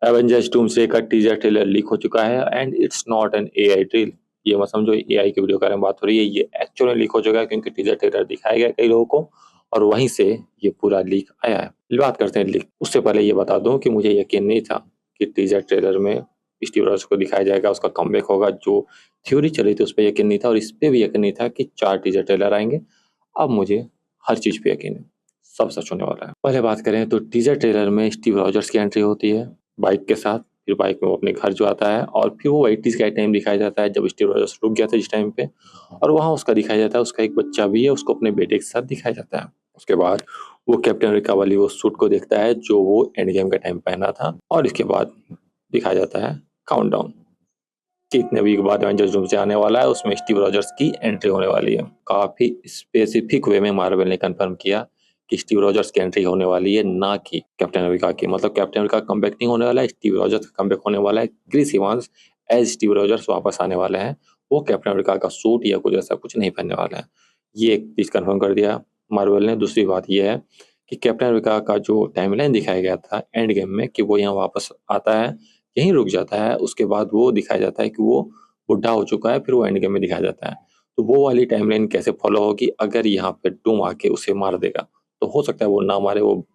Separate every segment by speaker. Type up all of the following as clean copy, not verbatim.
Speaker 1: Avengers doomsday का teaser trailer leak हो चुका है and it's not an AI trail. ये मत समझो एआई की वीडियो के बारे में बात हो रही है, ये एक्चुअली लीक हो चुका है क्योंकि टीजर ट्रेलर दिखाया गया कई लोगों को और वहीं से ये पूरा लीक आया है। बात करते हैं लीक, उससे पहले ये बता दूं कि मुझे यकीन नहीं था कि टीजर ट्रेलर में स्टीव रॉजर्स को दिखाया जाएगा, उसका कमबैक होगा। जो थ्योरी चली थी उस पर यकीन नहीं था और इस पे भी यकीन नहीं था कि 4 टीजर ट्रेलर आएंगे। अब मुझे हर चीज पे यकीन है, सब सच होने वाला है। पहले बात करें तो टीजर ट्रेलर में स्टीव रॉजर्स की एंट्री होती है बाइक के साथ। फिर बाइक में वो अपने घर जो आता है और फिर वो 80s का टाइम दिखाया जाता है जब स्टीव रॉजर्स रुक गया था जिस टाइम पे, और वहाँ उसका दिखाया जाता है, उसका एक बच्चा भी है, उसको अपने बेटे के साथ दिखाया जाता है। उसके बाद वो कैप्टन अमेरिका वाली वो सूट को देखता है जो वो एंड गेम के टाइम पहना था और इसके बाद दिखाया जाता है काउंटडाउन कि इतने वीक बाद एवेंजर्स डूम्सडे आने वाला है, उसमें स्टीव रॉजर्स की एंट्री होने वाली है। काफी स्पेसिफिक वे में मार्वल ने कंफर्म किया कि स्टीव रॉजर्स की एंट्री होने वाली है, ना कि कैप्टन अमेरिका की। मतलब कैप्टन अमेरिका कमबैक नहीं होने वाला है, स्टीव रॉजर्स का कमबैक होने वाला है। Chris Evans as Steve Rogers वापस आने वाले हैं, वो कैप्टन अमेरिका का सूट या कुछ ऐसा कुछ नहीं पहनने वाला है। ये एक चीज कंफर्म कर दिया मार्वल ने। दूसरी बात यह है कि कैप्टन अमेरिका का जो टाइमलाइन दिखाया गया था एंड गेम में कि वो यहाँ वापस आता है, यहीं रुक जाता है, उसके बाद वो दिखाया जाता है कि वो बुढ़ा हो चुका है, फिर वो एंड गेम में दिखाया जाता है। तो वो वाली टाइमलाइन कैसे फॉलो होगी अगर यहाँ पे डूम आके उसे मार देगा? तो हो सकता है वो ना मारे, वो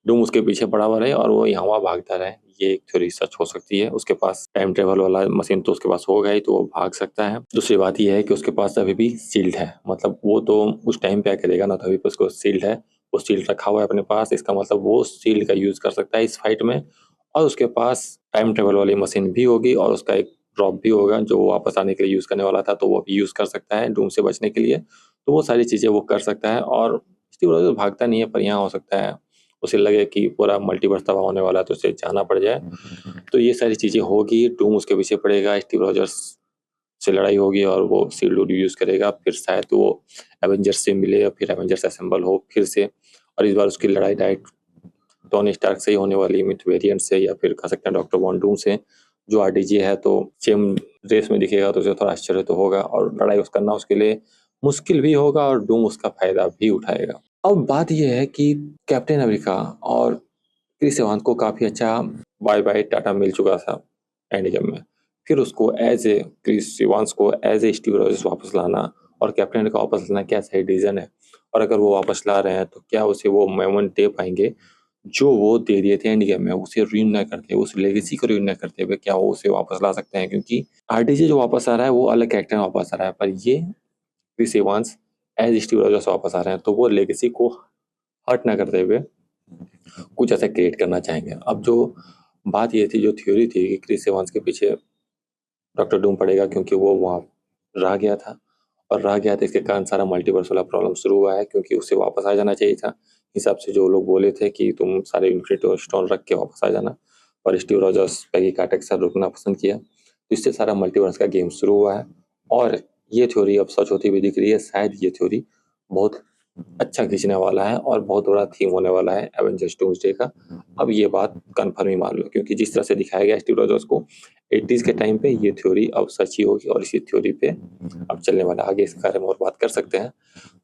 Speaker 1: डूम उसके पीछे पड़ा हुआ रहे और वो यहाँ वहाँ भागता रहे। ये एक थ्योरी सच हो सकती है। उसके पास टाइम ट्रेवल वाला मशीन तो उसके पास होगा ही, तो वो भाग सकता है। दूसरी बात यह है कि उसके पास अभी भी शील्ड है, मतलब वो तो उस टाइम पे आके देगा ना, तो अभी पे उसको शील्ड है, वो शील्ड रखा हुआ है अपने पास। इसका मतलब वो शील्ड का यूज कर सकता है इस फाइट में। और उसके पास टाइम ट्रेवल वाली मशीन भी होगी और उसका एक ड्रॉप भी होगा जो वो वापस आने के लिए यूज करने वाला था, तो वो भी यूज कर सकता है डूम से बचने के लिए। तो वो सारी चीजें वो कर सकता है। और स्टीव रॉजर्स भागता नहीं है, पर यहाँ हो सकता है उसे लगे कि पूरा मल्टीवर्स तबाह होने वाला है तो उसे जाना पड़ जाए। तो ये सारी चीजें होगी, डूम उसके पीछे पड़ेगा, स्टीव रॉजर्स से लड़ाई होगी और वो शील्ड यूज करेगा। फिर शायद वो एवेंजर्स से मिले और फिर एवेंजर्स असेंबल हो फिर से, और इस बार उसकी लड़ाई डायरेक्ट टोनी स्टार्क से ही होने वाली, मिथ वेरिएंट से, या फिर कह सकते हैं डॉक्टर वॉन डूम से जो आरडीजी है। तो सेम ड्रेस में दिखेगा तो उसे थोड़ा आश्चर्य तो होगा और लड़ाई उस करना उसके लिए मुश्किल भी होगा और डूम उसका फायदा भी उठाएगा। अब बात यह है कि कैप्टन अमेरिका और क्रिस एवांस को काफी अच्छा बाय बाय टाटा मिल चुका था एंड गेम में। फिर उसको एज ए क्रिस इवांस को एज ए स्टीव रॉजर्स वापस लाना और कैप्टन अमेरिका वापस लाना क्या सही डिसीजन है? और अगर वो वापस ला रहे हैं तो क्या उसे वो मोमेंट दे पाएंगे जो वो दे दिए थे एंड गेम में? उसे रीयून न करते, उस लेगेसी को रीयून न करते हुए क्या वो उसे वापस ला सकते हैं? क्योंकि आरडीजे जो वापस आ रहा है वो अलग कैरेक्टर में वापस आ रहा है, पर ये Chris Evans as Steve Rogers वापस आ रहे हैं, तो वो लेगेसी को हर्ट ना करते हुए कुछ ऐसा क्रिएट करना चाहेंगे। अब जो बात ये थी, जो थ्योरी थी कि क्रिस इवांस के पीछे डॉक्टर डूम पड़ेगा क्योंकि वो वहाँ रह गया था, और रह गया था इसके कारण सारा मल्टीवर्स वाला प्रॉब्लम शुरू हुआ है, क्योंकि उसे वापस आ जाना चाहिए था। हिसाब से जो लोग बोले थे कि तुम सारे इन्फिनिटी स्टोन रख के वापस आ जाना, और स्टीव रॉजर्स पैगी कार्टर के साथ रुकना पसंद किया, तो इससे सारा मल्टीवर्स का गेम शुरू हुआ है। और ये थ्योरी अब सच होती हुई दिख रही है। शायद ये थ्योरी बहुत अच्छा खींचने वाला है और बहुत बड़ा थीम होने वाला है एवेंजर्स डूम्सडे का। अब ये बात कंफर्म ही मान लो, क्योंकि जिस तरह से दिखाया गया स्टीव रॉजर्स को 80s के टाइम पे, ये थ्योरी अब सच ही होगी और इसी थ्योरी पे अब चलने वाला। आगे इस बारे में और बात कर सकते हैं,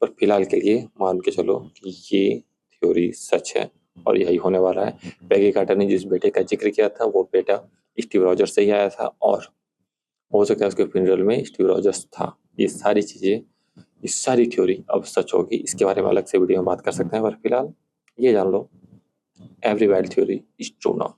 Speaker 1: पर फिलहाल के लिए मान के चलो कि ये थ्योरी सच है और यही होने वाला है। पैगी कार्टर ने जिस बेटे का जिक्र किया था वो बेटा स्टीव रॉजर्स से ही आया था और हो सकता है उसके फ्यूनरल में स्टीव रॉजर्स था। ये सारी चीजें, ये सारी थ्योरी अब सच होगी। इसके बारे में अलग से वीडियो में बात कर सकते हैं, पर फिलहाल ये जान लो, every wild theory is true now.